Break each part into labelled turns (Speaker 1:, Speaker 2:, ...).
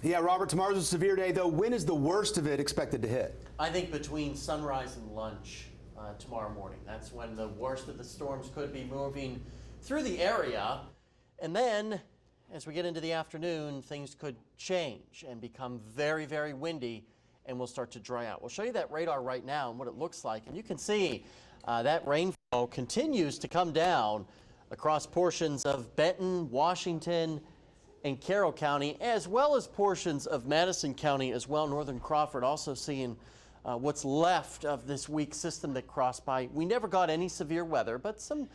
Speaker 1: Yeah, Robert, tomorrow's a severe day, though. When is the worst of it expected to hit?
Speaker 2: I think between sunrise and lunch tomorrow morning. That's when the worst of the storms could be moving through the area. And then, as we get into the afternoon, things could change and become very, very windy, and we'll start to dry out. We'll show you that radar right now and what it looks like. And you can see that rainfall continues to come down across portions of Benton, Washington, and Carroll County, as well as portions of Madison County as well. Northern Crawford also seeing what's left of this weak system that crossed by. We never got any severe weather, but some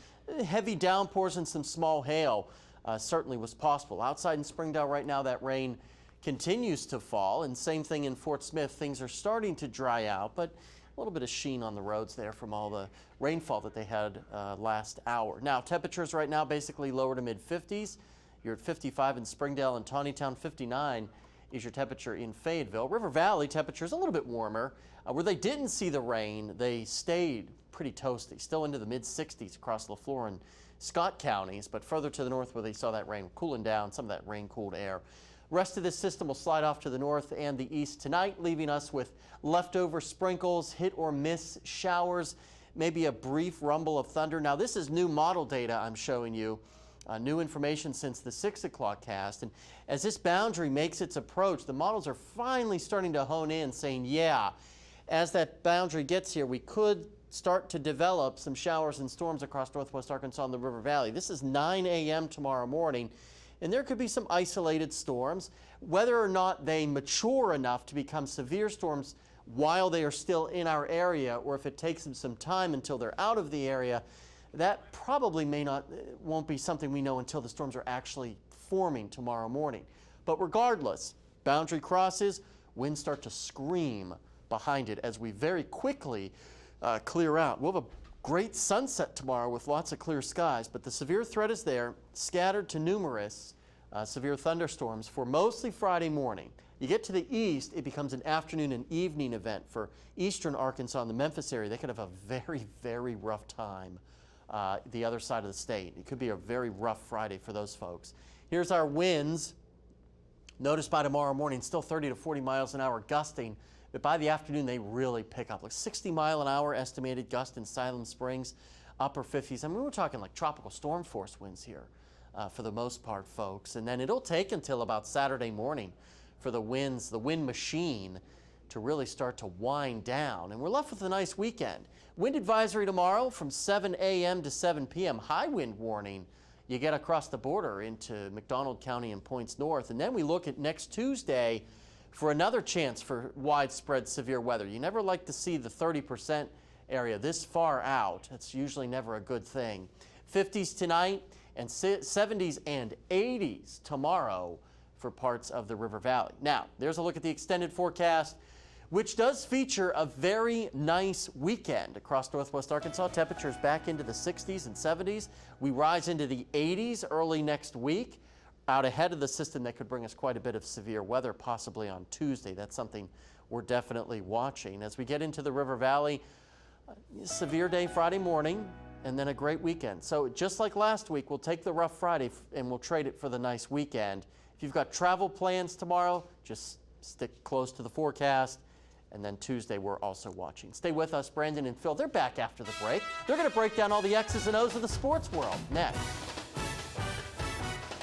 Speaker 2: heavy downpours and some small hail certainly was possible. Outside in Springdale right now, that rain continues to fall, and same thing in Fort Smith. Things are starting to dry out, but a little bit of sheen on the roads there from all the rainfall that they had last hour. Now, temperatures right now basically lower to mid-50s. You're at 55 in Springdale and Tawnytown. 59 is your temperature in Fayetteville. River Valley temperatures a little bit warmer. Where they didn't see the rain, they stayed pretty toasty, still into the mid-60s across LaFleur and Scott counties, but further to the north where they saw that rain cooling down, some of that rain-cooled air. Rest of this system will slide off to the north and the east tonight, leaving us with leftover sprinkles, hit or miss showers, maybe a brief rumble of thunder. Now, this is new model data I'm showing you. New information since the 6 o'clock cast. And as this boundary makes its approach, the models are finally starting to hone in, saying, yeah, as that boundary gets here, we could start to develop some showers and storms across northwest Arkansas and the River Valley. This is 9 a.m. tomorrow morning, and there could be some isolated storms. Whether or not they mature enough to become severe storms while they are still in our area, or if it takes them some time until they're out of the area, that probably won't be something we know until the storms are actually forming tomorrow morning. But regardless, boundary crosses, winds start to scream behind it as we very quickly clear out. We'll have a great sunset tomorrow with lots of clear skies, but the severe threat is there, scattered to numerous severe thunderstorms for mostly Friday morning. You get to the east, it becomes an afternoon and evening event for eastern Arkansas and the Memphis area. They could have a very, very rough time the other side of the state. It could be a very rough Friday for those folks. Here's our winds. Notice by tomorrow morning, still 30 to 40 miles an hour gusting, but by the afternoon, they really pick up. Like 60-mile-an-hour estimated gust in Siloam Springs, upper 50s. I mean, we're talking like tropical storm force winds here for the most part, folks. And then it'll take until about Saturday morning for the winds, the wind machine, to really start to wind down. And we're left with a nice weekend. Wind advisory tomorrow from 7 a.m. to 7 p.m. High wind warning you get across the border into McDonald County and points north. And then we look at next Tuesday for another chance for widespread severe weather. You never like to see the 30% area this far out. It's usually never a good thing. 50s tonight and 70s and 80s tomorrow for parts of the River Valley. Now, there's a look at the extended forecast, which does feature a very nice weekend across northwest Arkansas. Temperatures back into the 60s and 70s. We rise into the 80s early next week, out ahead of the system that could bring us quite a bit of severe weather, possibly on Tuesday. That's something we're definitely watching. As we get into the River Valley, severe day Friday morning, and then a great weekend. So just like last week, we'll take the rough Friday and we'll trade it for the nice weekend. If you've got travel plans tomorrow, just stick close to the forecast. And then Tuesday, we're also watching. Stay with us. Brandon and Phil, they're back after the break. They're going to break down all the X's and O's of the sports world next.